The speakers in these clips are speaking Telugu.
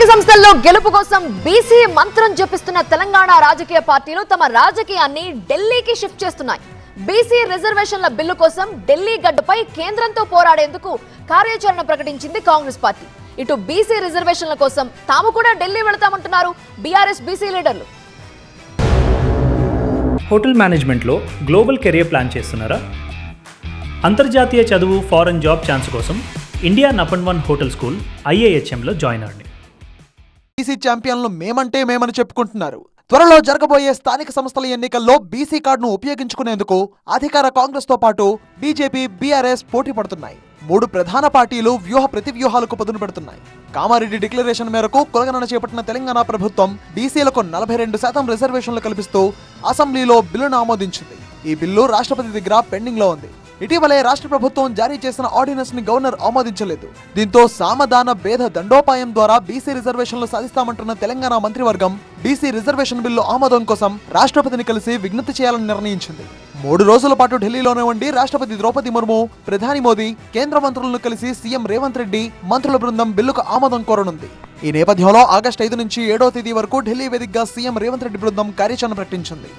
స్థానిక సంస్థల్లో గెలుపు కోసం బీసీ మంత్రం జపిస్తున్న తెలంగాణ రాజకీయ పార్టీలు తమ రాజకీయాన్ని ఢిల్లీకి షిఫ్ట్ చేస్తున్నాయి. బీసీ రిజర్వేషన్ల బిల్లు కోసం ఢిల్లీ గడ్డపై కేంద్రంతో పోరాడేందుకు కార్యాచరణ ప్రకటించింది కాంగ్రెస్ పార్టీ. ఇటు బీసీ రిజర్వేషన్ల కోసం తాము కూడా ఢిల్లీ వెళతామంటున్నారు బీఆర్ఎస్ బీసీ లీడర్లు. హోటల్ మేనేజ్మెంట్లో గ్లోబల్ కెరియర్ ప్లాన్ చేస్తున్నారా? అంతర్జాతీయ చదువు, ఫారెన్ జాబ్ ఛాన్స్ కోసం ఇండియా నంబర్ 1 హోటల్ స్కూల్ IIHMలో జాయిన్ అవ్వండి. బీసీ ఛాంపియన్లు మేమని చెప్పుకుంటున్నారు. త్వరలో జరగబోయే స్థానిక సంస్థల ఎన్నికల్లో బీసీ కార్డును ఉపయోగించుకునేందుకు అధికార కాంగ్రెస్ తో పాటు బీజేపీ, బీఆర్ఎస్ పోటీ పడుతున్నాయి. 3 ప్రధాన పార్టీలు ప్రతివ్యూహాలకు పదును పెడుతున్నాయి. కామారెడ్డి డిక్లరేషన్ మేరకు కులగణన చేపట్టిన తెలంగాణ ప్రభుత్వం బీసీలకు 42% రిజర్వేషన్లు కల్పిస్తూ అసెంబ్లీలో బిల్లును ఆమోదించింది. ఈ బిల్లు రాష్ట్రపతి దగ్గర పెండింగ్ లో ఉంది. ఇటీవలే రాష్ట్ర ప్రభుత్వం జారీ చేసిన ఆర్డినెన్స్ ని గవర్నర్ ఆమోదించలేదు. దీంతో సామధాన భేద దండోపాయం ద్వారా బీసీ రిజర్వేషన్లు సాధిస్తామంటున్న తెలంగాణ మంత్రివర్గం బీసీ రిజర్వేషన్ బిల్లు ఆమోదం కోసం రాష్ట్రపతిని కలిసి విజ్ఞప్తి చేయాలని నిర్ణయించింది. 3 రోజుల పాటు ఢిల్లీలోనే ఉండి రాష్ట్రపతి ద్రౌపది ముర్ము, ప్రధాని మోదీ, కేంద్ర మంత్రులను కలిసి సీఎం రేవంత్ రెడ్డి, మంత్రుల బృందం బిల్లుకు ఆమోదం కోరనుంది. ఈ నేపథ్యంలో ఆగస్టు 5 నుంచి 7వ తేదీ వరకు ఢిల్లీ వేదికగా సీఎం రేవంత్ రెడ్డి బృందం కార్యాచరణ ప్రకటించింది.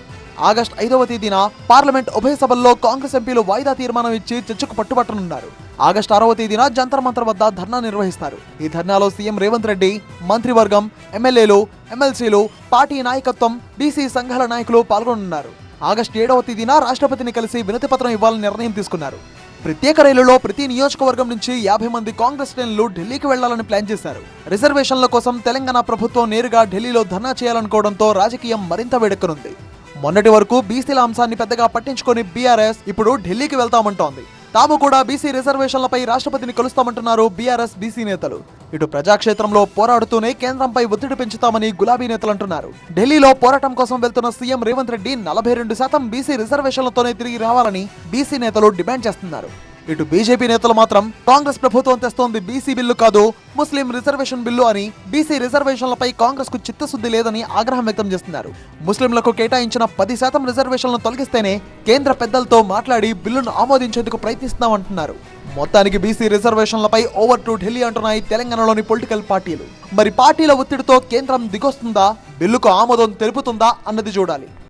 ఆగస్టు 5వ తేదీన పార్లమెంట్ ఉభయ సభల్లో కాంగ్రెస్ ఎంపీలు వాయిదా తీర్మానం ఇచ్చి చర్చకు పట్టుబట్టనున్నారు. ఆగస్టు 6వ తేదీన జంతర్ మంతర్ వద్ద ధర్నా నిర్వహిస్తారు. ఈ ధర్నాలో సీఎం రేవంత్ రెడ్డి, మంత్రివర్గం, ఎమ్మెల్యేలు, ఎమ్మెల్సీలు, పార్టీ నాయకత్వం, బీసీ సంఘాల నాయకులు పాల్గొనున్నారు. ఆగస్టు 7వ తేదీన రాష్ట్రపతిని కలిసి వినతి పత్రం ఇవ్వాలని నిర్ణయం తీసుకున్నారు. ప్రత్యేక రైలులో ప్రతి నియోజకవర్గం నుంచి 50 మంది కాంగ్రెస్ శ్రేణులు ఢిల్లీకి వెళ్లాలని ప్లాన్ చేశారు. రిజర్వేషన్ల కోసం తెలంగాణ ప్రభుత్వం నేరుగా ఢిల్లీలో ధర్నా చేయాలనుకోవడంతో రాజకీయం మరింత వేడెక్కనుంది. మొన్నటి వరకు బీసీల అంశాన్ని పెద్దగా పట్టించుకొని బీఆర్ఎస్ ఇప్పుడు ఢిల్లీకి వెళ్తామంటోంది. తాము కూడా బీసీ రిజర్వేషన్లపై రాష్ట్రపతిని కలుస్తామంటున్నారు బీఆర్ఎస్ బీసీ నేతలు. ఇటు ప్రజాక్షేత్రంలో పోరాడుతూనే కేంద్రంపై ఒత్తిడి పెంచుతామని గులాబీ నేతలు అంటున్నారు. ఢిల్లీలో పోరాటం కోసం వెళ్తున్న సీఎం రేవంత్ రెడ్డి 42% బీసీ రిజర్వేషన్లతోనే తిరిగి రావాలని బీసీ నేతలు డిమాండ్ చేస్తున్నారు. ఇటు బీజేపీ నేతలు మాత్రం కాంగ్రెస్ ప్రభుత్వం తెస్తోంది బీసీ బిల్లు కాదు, ముస్లిం రిజర్వేషన్ బిల్లు అని, బీసీ రిజర్వేషన్లపై కాంగ్రెస్ కు చిత్తశుద్ధి లేదని ఆగ్రహం వ్యక్తం చేస్తున్నారు. ముస్లింలకు కేటాయించిన 10% రిజర్వేషన్లను తొలగిస్తేనే కేంద్ర పెద్దలతో మాట్లాడి బిల్లును ఆమోదించేందుకు ప్రయత్నిస్తామంటున్నారు. మొత్తానికి బీసీ రిజర్వేషన్లపై ఓవర్ టు ఢిల్లీ అంటున్నాయి తెలంగాణలోని పొలిటికల్ పార్టీలు. మరి పార్టీల ఒత్తిడితో కేంద్రం దిగొస్తుందా, బిల్లుకు ఆమోదం తెలుపుతుందా అన్నది చూడాలి.